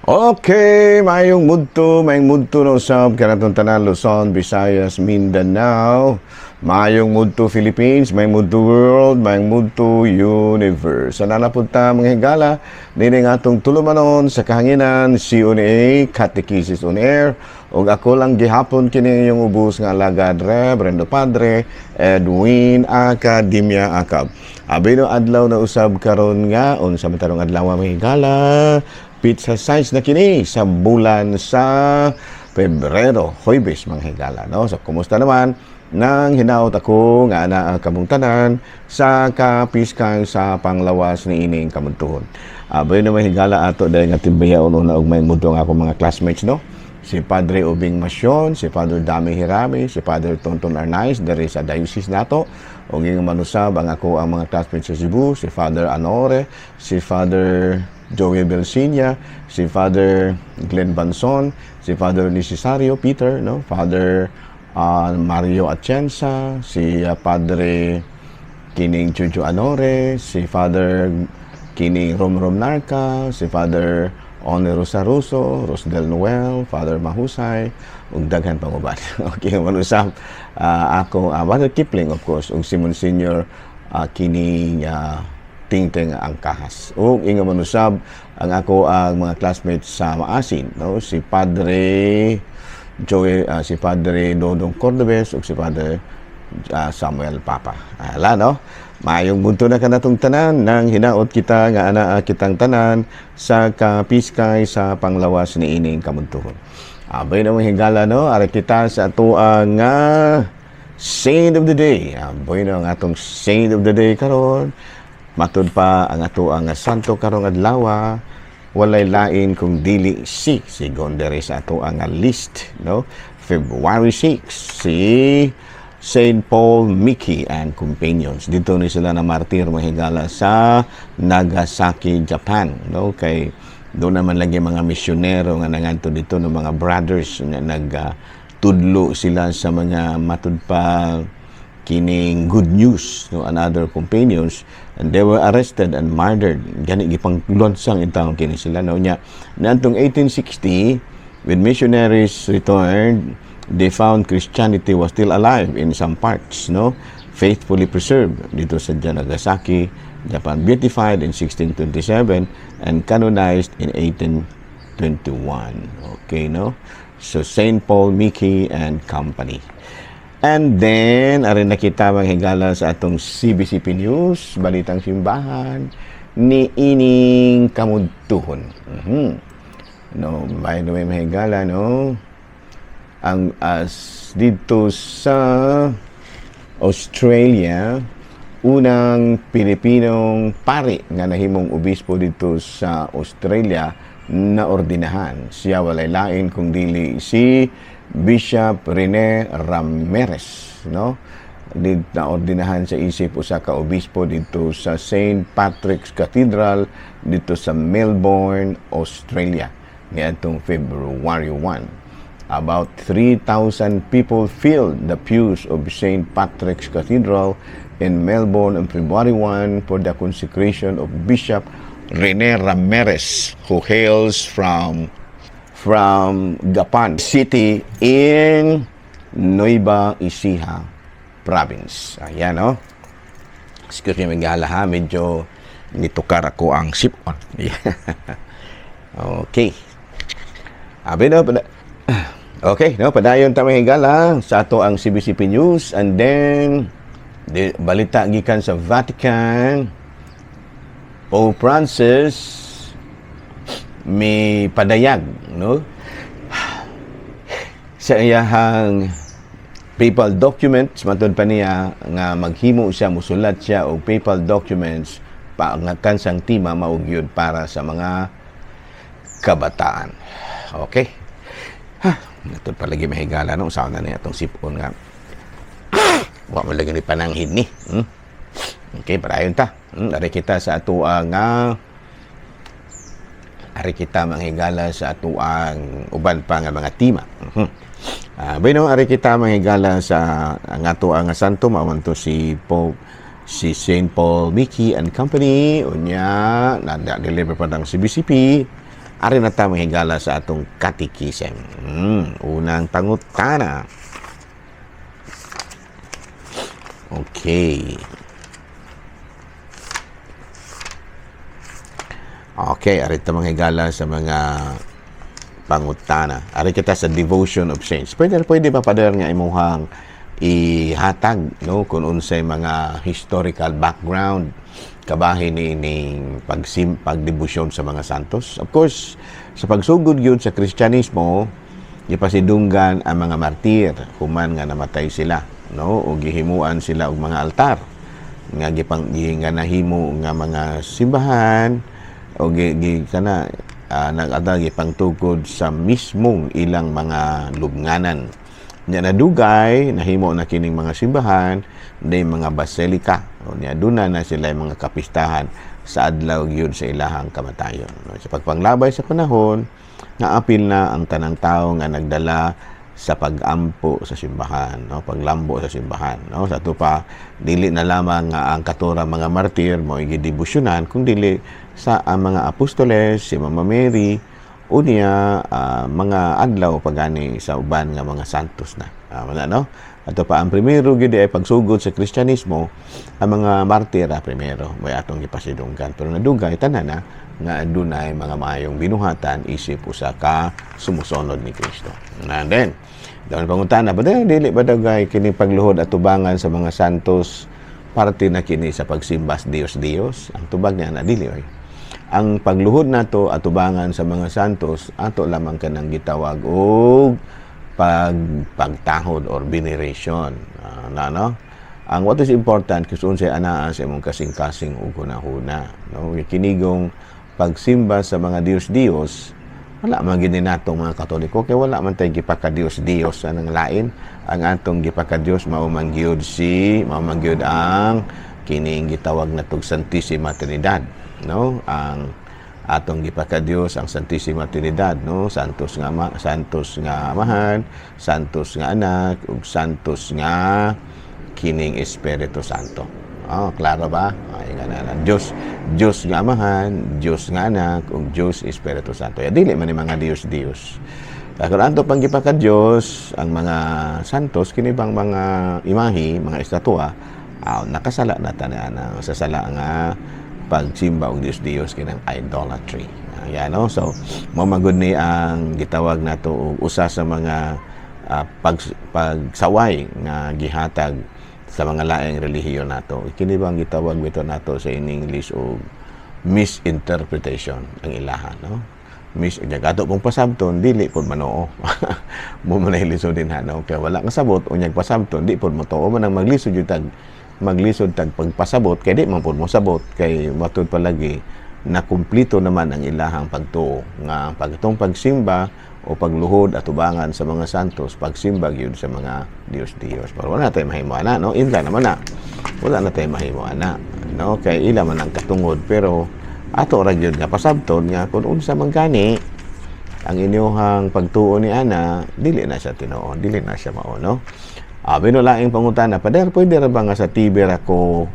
Okay, mayong mudto na usab kanatong tanan Luzon, Visayas, Mindanao. Mayong mudto Philippines, mayong mudto world, mayong mudto universe. Ana na punta mga higala dinhi nga atong tulumanon sa kahanginan CONA Catechesis on Air. Ug ako lang gihapon kini yung ubos nga alagad Reverendo Padre Edwin Academia Acab. Abino adlaw na usab karon nga unsa man tarong adlaw mga higala. Pizza size na kini sa bulan sa Pebrero, Huwebes mga higala, no? So kumusta naman nang hinaot ako nga ana kamong tanan sa kapiskang sa panglawas ni ining kamuntuhon. Abay na mga higala ato dahil nga timbayaon una og may mundo nga akong mga classmates, no? Si Padre Obing Masyon, si Father Dami Hirami, si Father Tonton Arnaiz dari sa diocese nato. O ngayong manusab ang ako ang mga classmates sa Cebu, si Father Anore, si Father Joey Belsinia, si Father Glenn Banson, si Father Necesario Peter, no? Father Mario Atienza, si Padre Kining Chuchu Anore, si Father Kining Romrom Narca, si Father One Rosaruso, Rosdel Noel, Father Mahusay, ug daghan pang uban. Okay, manusab ako Father Kipling of course, ug si Monsignor kining Tingting ang kahas. O inga manusab ang ako ang mga classmates sa Maasin, no? Si Padre Joey, si Padre Dodong Cordobes ug si Padre Samuel Papa. Ala, no? Maayong bunto na kanatong tanan nang hinaot kita nga ana kitang tanan sa kapiskay sa panglawas ni ining kamuntuhon. Abay na mga higala, no? Ara kita sa atuang nga Saint of the Day. Abay na ang atong Saint of the Day karon. Matud pa ang ato ang santo karong adlaw, walay lain kung dili si gondere sa ato ang list, no? February 6 si Saint Paul Miki and companions. Dito ni sila na martir mahigala sa Nagasaki, Japan, no? Kay doon naman lagi mga misyonero nga nangadto dito ng mga brothers nga nagtudlo sila sa mga matud pa kining good news, no, and other companions, and they were arrested and murdered. Gani gipang lonsang intawon kini sila, no, nya nantong 1860 when missionaries returned, they found Christianity was still alive in some parts, no, faithfully preserved dito sa Nagasaki, Japan, beatified in 1627 and canonized in 1821. Okay, no? So Saint Paul Miki and company. And then, arin nakita mga higala sa atong CBCP News, Balitang Simbahan, ni ining kamudtuhon. No, by the way, mga higala, no? Ang dito sa Australia, unang Pilipinong pari nga nahimong obispo dito sa Australia na ordinahan. Siya walay lain kung dili si Bishop Rene Ramirez, no? Na ordinahan sa isip usa ka obispo dito sa St. Patrick's Cathedral dito sa Melbourne, Australia niadtong February 1. About 3,000 people filled the pews of St. Patrick's Cathedral in Melbourne on February 1 for the consecration of Bishop Rene Ramirez, who hails from Gapan City in Nueva Ecija Province. Ayan, no? Excuse me, mga ha, medyo nitukar ako ang sipon. Okay. Abi, no? Okay, no? Padayon ta mga higala sa ato ang CBCP News, and then balita gikan sa Vatican. Pope Francis may padayag, no, sa iyahang papal documents. Matod pa niya nga maghimo siya, musulat siya og papal documents nga kansang tima maugyod para sa mga kabataan. Okay, matod pa lagi mahigala, no, usaw na niya itong sipon nga wa mo lagi ni pananghid ni. Okay, parayon ta. Ari kita sa atuang ari kita manghigala sa atuang uban pa nga mga tema. Bueno, ari kita manghigala sa ang atuang santo mao to si Pope si Saint Paul Miki and Company unya na-deliver pa ng CBCP Ari na ta mahigala sa atong katikisem. Unang pangutana. Okay. Okay, ari ta manghigala sa mga pangutana. Ari kita sa devotion of saints. Pwede ba pader nga imuhang ihatag no kung unsay mga historical background kabahin ning pagdebosyon sa mga santos. Of course, sa pagsugod yun sa Kristyanismo, gipasidunggan ang mga martir human nga namatay sila, no, o gihimuan sila og mga altar nga nga nahimo nga mga simbahan o kana nag-ada gipangtugod sa mismong ilang mga lubnganan. Nya nadugay nahimo na kining mga simbahan day mga basilika o nya duna na sila mga kapistahan sa adlaw gyud sa ilahang kamatayon. Sa pagpanglabay sa panahon naapil na ang tanang tawo nga nagdala sa pagampo sa simbahan, no, paglambo sa simbahan, no. Sa ato pa dili na lamang nga ang katura mga martir mo gidebosyonan kung dili sa mga apostoles, si Mama Mary unya mga adlaw pagani sa uban nga mga santos na. Wala, no? Ato pa ang primero gyud ay pagsugod sa Kristyanismo, ang mga martir primero may atong gipasidunggan, pero nadugay tanan na nga adunay mga maayong binuhatan isip usa ka sumusunod ni Kristo. And then daw pangutana ba dili ba dagay kini pagluhod at tubangan sa mga santos parte na kini sa pagsimbas Dios? Ang tubag niya na dili oy. Ang pagluhod nato at tubangan sa mga santos ato lamang kanang gitawag og pagtahod or veneration. No? Ang what is important kung unsay anaa sa imong kasing-kasing ug hunahuna, no? Kinigong pagsimba sa mga Dios wala man gid natong mga Katoliko kay wala man tay gipaka-Dios anang lain. Ang atong gipaka-Dios mao man gyud ang kining gitawag natong Santissima Trinidad, no? Ang atong gipaka-Dios ang Santissima Trinidad, no? Santos nga Amahan, Santos nga Anak, ug Santos nga kining Espiritu Santo. Klaro ba? Ay nga na. Diyos nga Amahan, Diyos nga Anak, ug Diyos Espiritu Santo. Ya dili man ni mga Diyos. Kung anto pang gipaka-Diyos ang mga santos kini bang mga imahe, mga estatwa, nakasala na tanan sa sala nga pagsimba og Diyos kinang idolatry. Yan, no? So mamagod ni ang gitawag nato og usa sa mga pagsaway nga gihatag sa mga laing relihiyon nato. Kini bang gitawag bito nato sa in English og misinterpretation ang ilaha, no? Ato pong pasabton dili pod manoo. Mo man lisod din no, kay wala nga sabot unyag pasabton di pod mo tuo man ang maglisod tag pagpasabot kay di man pod mo sabot kay matud palagi na kumpleto naman ang ilahang pagtuo nga pagtong pagsimba o pagluhod at tubangan sa mga santos, pagsimba gyud sa mga Dios. Pero wala tayo mahimuana, no? Inla naman na. Wala na tayo mahimuana, no? Kay ila man ang katungod, pero ato ra gyud nga pasabton nga kun unsa man gani ang inyohang pagtuo ni ana, dili na siya tinuon, dili na siya mao, no? Binulaing pangutana, pader pwede ra ba nga sa TV ra ko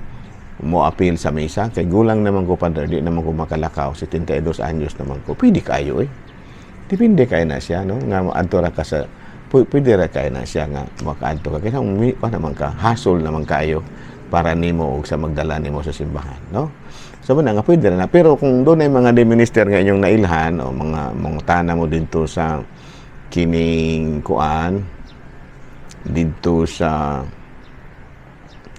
mo appeal sa misa kay gulang naman ko pader, di naman ko makalakaw, 72 anyos naman ko. Pwede kayo depende kay na siya, no, nga adto ra ka sa pwede ra kay na siya nga makaadto ka kay pa naman ka hassle naman kayo para nimo og sa magdala nimo sa simbahan, no? So man nga pwede na, pero kung doon ay mga minister nga inyong nailhan o mga tana mo dito sa kining kuan dito sa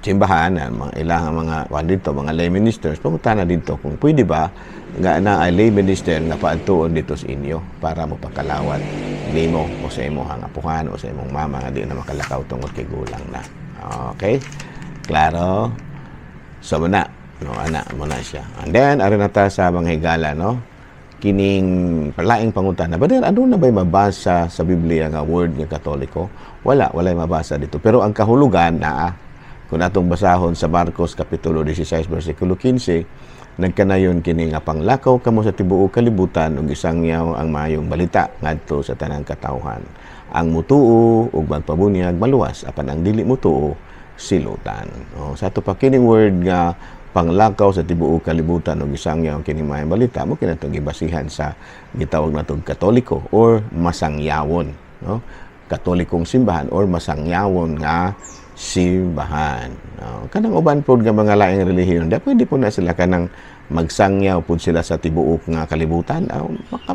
simbahan, mga ilang mga dito, mga lay ministers, pumunta na dito kung pwede ba nga na ay lay minister nga paadtuon dito sa inyo para mapakalawat nimo o sa imong hangapuhan o sa imong mama nga di na makalakaw tungod kay gulang na. Okay? Klaro? So muna, no, ana mo na siya. And then ari na ta sa mga higala, no? Kining laing pangutana, bader ano na ba'y mabasa sa Biblia nga word nga Katoliko? Walay mabasa dito. Pero ang kahulugan na kung atong basahon sa Marcos Kapitulo 16, versikulo 15, nagkanayon kini nga panglakaw kamo sa tibuok kalibutan ug isangyaw ang maayong balita ngadto sa tanang katawhan. Ang mutuo ug magpabunyag maluwas apan ang dili mutuo silutan. Sa ato pa kining word nga panglakaw sa tibuok kalibutan o gisangyaw kini mga balita mo kinatong gibasihan sa gitawag natong Katoliko or masangyawon, no? Katolikong simbahan or masangyawon nga simbahan. No? Kanang uban pod nga mga laing relihiyon, da pwede po na sila kanang magsangyaw po sila sa tibuok nga kalibutan.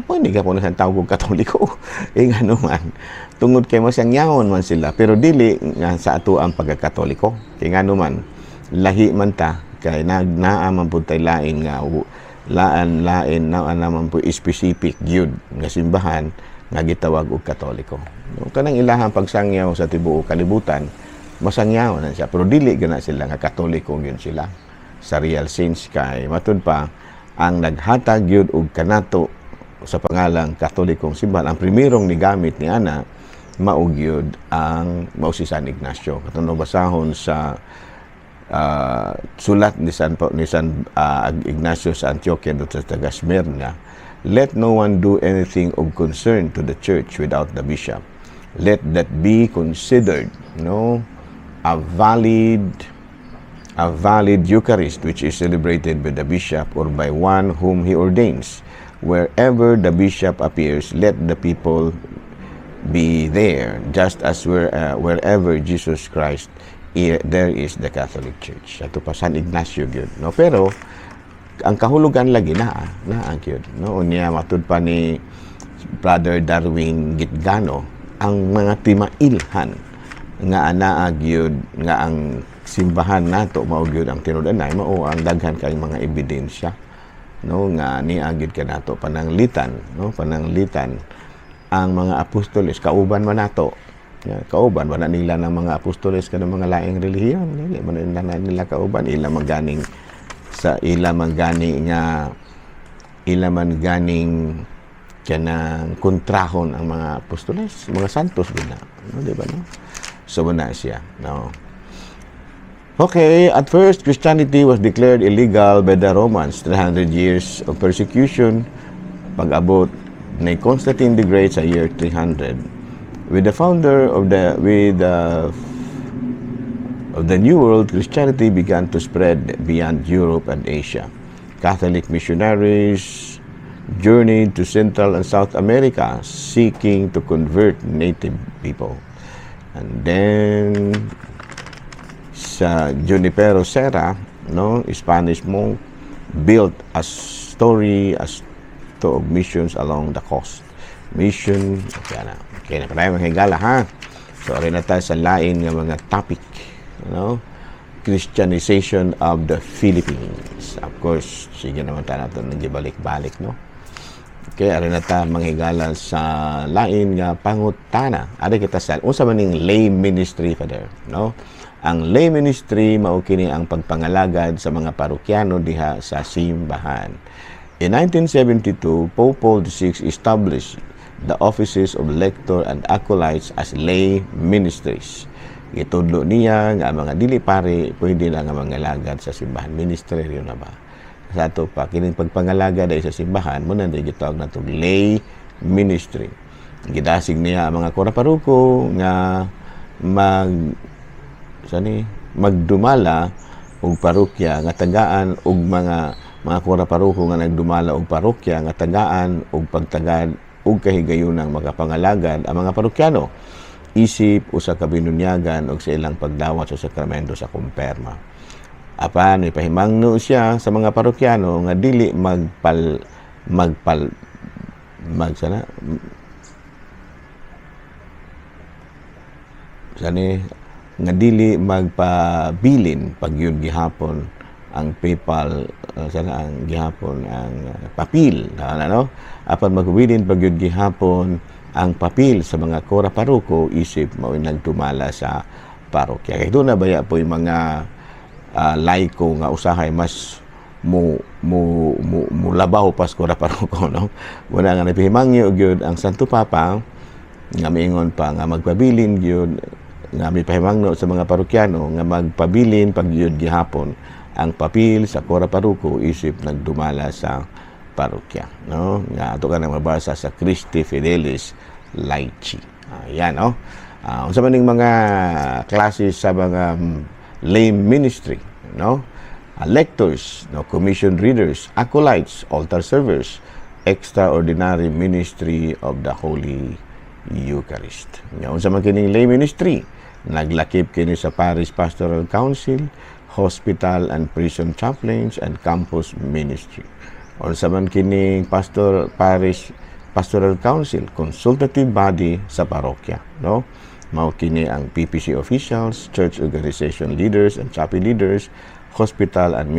Pwede ka po na sa tawag Katoliko. Nga naman, tungod kay masangyawon man sila, pero dili nga sa ato ang pagkakatoliko. Nga naman, lahi man ta, kay naaman po tayo lain nga, lain naman po specific yun nga simbahan nga gitawag og Katoliko. No? Kanang ilahang pagsangyaw sa tibuok kalibutan, masangyaw na siya, pero dili gana sila nga Katoliko yun sila. Sa real sense kay matud pa ang naghatag yun og kanato sa pangalang Katolikong simbahan, ang primerong nigamit ni ana maug yun ang mao si San Ignacio. Katong basahon sa sulat ni San Ignacio sa Antioquia sa taga Smyrna, let no one do anything of concern to the church without the bishop. Let that be considered, no, a valid Eucharist which is celebrated by the bishop or by one whom he ordains. Wherever the bishop appears, let the people be there, just as wherever Jesus Christ there is the Catholic Church. Ato pa San Ignacio gyud, no? Pero ang kahulugan lagi na ang gyud, no? Unya matud pa ni Brother Darwin Gitgano, ang mga timailhan nga anaa gyud nga ang simbahan nato mao gyud ang tinud-anay, mao ang daghan kay mga ebidensya, no, nga niya gyud kanato pananglitan, no, pananglitan ang mga apostoles kauban man nato. Kauban wala nila ng mga apostoles kanang mga laing relihiyon, dili man nila kauban, ila man ganing kanang kontrahon ang mga apostoles, mga santos din na, no, di ba, no? So na siya, no. Okay, at first Christianity was declared illegal by the Romans. 300 years of persecution pag-abot ni Constantine the Great sa year 300. With the founder of the New World, Christianity began to spread beyond Europe and Asia. Catholic missionaries journeyed to Central and South America seeking to convert native people. And then sa Junipero Serra, no, Spanish monk built a story as to missions along the coast. Mission, okay na parang mga higala, ha? So, rin na tayo sa lain ng mga topic, no? Christianization of the Philippines. Of course, sige naman tayo natin nagibalik-balik, no? Okay, rin na tayo mga higala sa lain nga pangutana. Ada kita sa, unsa man ning lay ministry, Father, no? Ang lay ministry, mao kini ang pagpangalagad sa mga parokyano diha sa simbahan. In 1972, Pope Paul VI established the offices of lector and acolytes as lay ministries. Itudlo niya nga mga dili pare pwede lang nga mangalagad sa simbahan. Ministeryo na ba? Sa ato pa, kining pagpangalagad ay sa simbahan, muna na gitawag na itong lay ministry. Gidasig niya ang mga koraparuko nga magdumala og parokya nga tagaan og mga koraparuko nga nagdumala og parokya nga tagaan og pagtagad ug kahigayunang makapangalagad ang mga parokyano isip usa ka binunyagan og sa ilang pagdawat sa sakramento sa kumpirma. Apan ipahimangno siya sa mga parokyano nga dili nga dili magpabilin pag yun gihapon ang PayPal ang gihapon ang papel, no? Apan magpabilin pag yun gihapon ang papel sa mga kora paruko isip mao nagtumala sa parokya. Kaya doon na baya po yung mga laiko nga usahay mas labaw pas kora paruko, no? Wala nga napihimangyo gyud ang Santo Papa nga miingon pa nga magpabilin gyud nga may pahimangno sa mga parokyano nga magpabilin pag yun gihapon ang papel sa kora paruko isip nagdumala sa parokya, no? Nga ato ka na mabasa sa Christi Fidelis Laici. Yan, no? Unsa man ning mga klase sa mga lay ministry, no? lectors, no, commissioned readers, acolytes, altar servers, extraordinary ministry of the Holy Eucharist. Ngayon sa makining lay ministry, naglakip kini sa Parish Pastoral Council, hospital and prison chaplains, and campus ministry. O sa man kining Parish Pastoral Council, consultative body sa parokya, no? Mao kini ang PPC officials, church organization leaders and chapel leaders, hospital and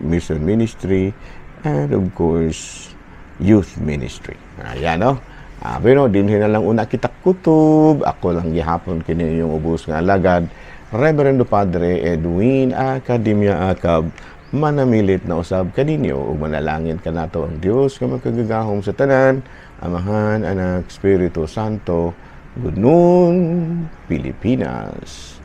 mission ministry, and of course, youth ministry. Ayan, no? Pero din na lang una kita kutob. Ako lang gihapon kini yung ubos nga alagad, Reverendo Padre Edwin Academia Acab, manamilit na usab kaninyo ug manalangin kanato ang Dios nga magkagagahom sa tanan, Amahan, Anak, Espiritu Santo. Good noon, Pilipinas.